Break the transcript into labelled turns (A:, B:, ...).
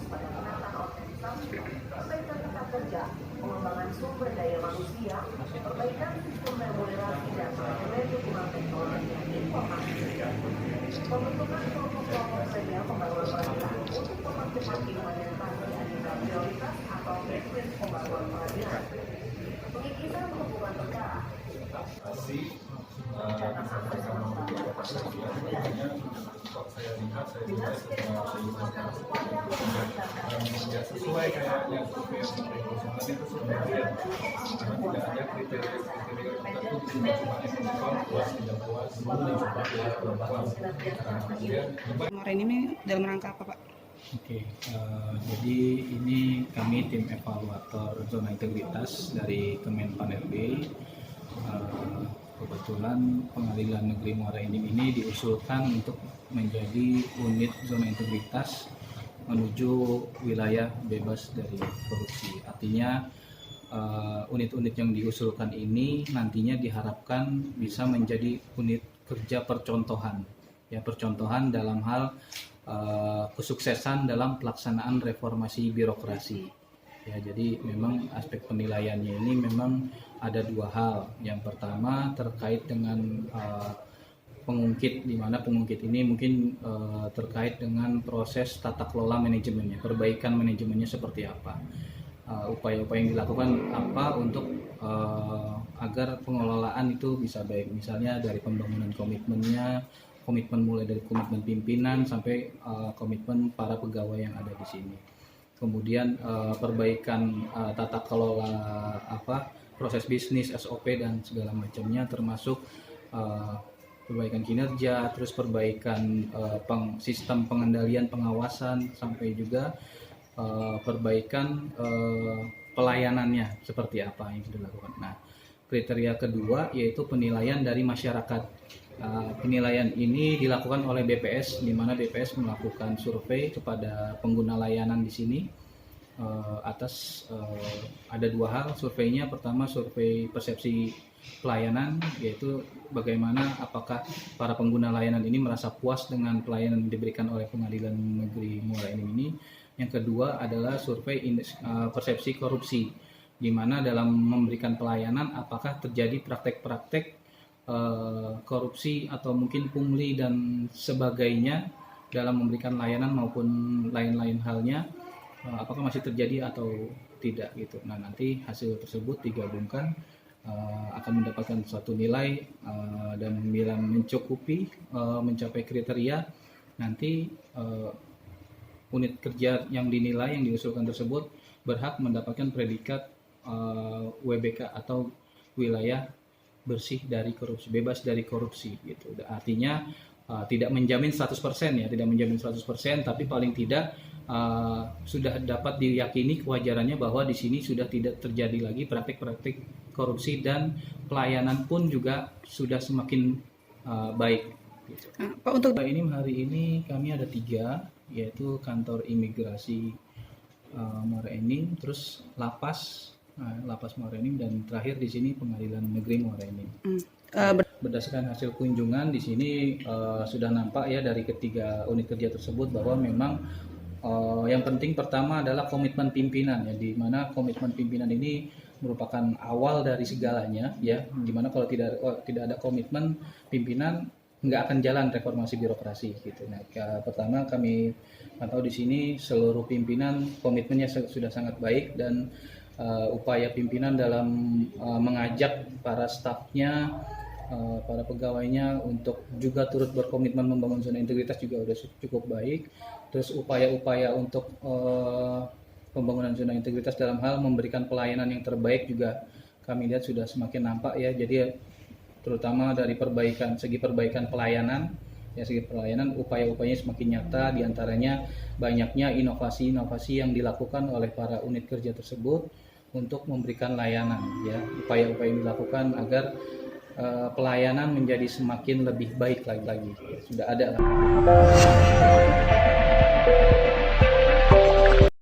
A: berfokus pada penataan organisasi, perbaikan tata kerja, pengembangan sumber daya manusia, perbaikan sistem remunerasi dan manajemen dukungan teknologi dan informasi, pembentukan kelompok-kelompok kerja pembangunan peradilan untuk mempercepat implementasi agenda prioritas atau blueprint pembangunan peradilan, pengikisan hubungan perkara.
B: Sesuai kayak yang survei yang tadi itu sebenarnya karena tidak ada kriteria tertentu cuma puas tidak puas puas.
C: Kemarin ini dalam rangka apa, Pak?
B: Oke, jadi ini kami tim evaluator zona integritas dari Kemenpan RB. Kebetulan Pengadilan Negeri Muara Enim ini diusulkan untuk menjadi unit zona integritas menuju wilayah bebas dari korupsi. Artinya unit-unit yang diusulkan ini nantinya diharapkan bisa menjadi unit kerja percontohan, ya percontohan dalam hal kesuksesan dalam pelaksanaan reformasi birokrasi. Ya, jadi memang aspek penilaiannya ini memang ada dua hal. Yang pertama terkait dengan pengungkit, di mana pengungkit ini mungkin terkait dengan proses tata kelola manajemennya, perbaikan manajemennya seperti apa, upaya-upaya yang dilakukan apa untuk agar pengelolaan itu bisa baik, misalnya dari pembangunan komitmennya, komitmen mulai dari komitmen pimpinan sampai komitmen para pegawai yang ada di sini. Kemudian perbaikan tata kelola proses bisnis, SOP dan segala macamnya, termasuk perbaikan kinerja, terus perbaikan sistem pengendalian pengawasan, sampai juga perbaikan pelayanannya seperti apa yang sudah dilakukan. Nah, kriteria kedua yaitu penilaian dari masyarakat. Penilaian ini dilakukan oleh BPS, di mana BPS melakukan survei kepada pengguna layanan di sini atas ada dua hal surveinya. Pertama, survei persepsi pelayanan, yaitu bagaimana apakah para pengguna layanan ini merasa puas dengan pelayanan yang diberikan oleh Pengadilan Negeri Muara Enim ini. Yang kedua adalah survei persepsi korupsi, di mana dalam memberikan pelayanan apakah terjadi praktek-praktek korupsi atau mungkin pungli dan sebagainya dalam memberikan layanan maupun lain-lain halnya, apakah masih terjadi atau tidak gitu. Nah, nanti hasil tersebut digabungkan akan mendapatkan suatu nilai dan bila mencukupi mencapai kriteria, nanti unit kerja yang dinilai yang diusulkan tersebut berhak mendapatkan predikat WBK atau wilayah bersih dari korupsi, bebas dari korupsi gitu. Artinya tidak menjamin 100% ya, tidak menjamin 100%, tapi paling tidak sudah dapat diyakini kewajarannya bahwa di sini sudah tidak terjadi lagi praktik-praktik korupsi dan pelayanan pun juga sudah semakin baik. Gitu.
C: Pak, untuk
B: ini hari ini kami ada 3, yaitu kantor imigrasi Muara Enim, terus lapas Muara Enim, dan terakhir di sini Pengadilan Negeri Muara Enim. Berdasarkan hasil kunjungan di sini sudah nampak ya dari ketiga unit kerja tersebut bahwa memang yang penting pertama adalah komitmen pimpinan, ya, di mana komitmen pimpinan ini merupakan awal dari segalanya, ya, di mana kalau tidak ada komitmen pimpinan nggak akan jalan reformasi birokrasi gitu. Nah, pertama kami pantau di sini seluruh pimpinan komitmennya sudah sangat baik, dan upaya pimpinan dalam mengajak para stafnya, para pegawainya untuk juga turut berkomitmen membangun zona integritas juga sudah cukup baik. Terus upaya-upaya untuk pembangunan zona integritas dalam hal memberikan pelayanan yang terbaik juga kami lihat sudah semakin nampak ya. Jadi terutama dari segi perbaikan pelayanan, ya, segi pelayanan upaya-upayanya semakin nyata, diantaranya banyaknya inovasi-inovasi yang dilakukan oleh para unit kerja tersebut untuk memberikan layanan, ya, upaya-upaya yang dilakukan agar pelayanan menjadi semakin lebih baik lagi. Sudah ada.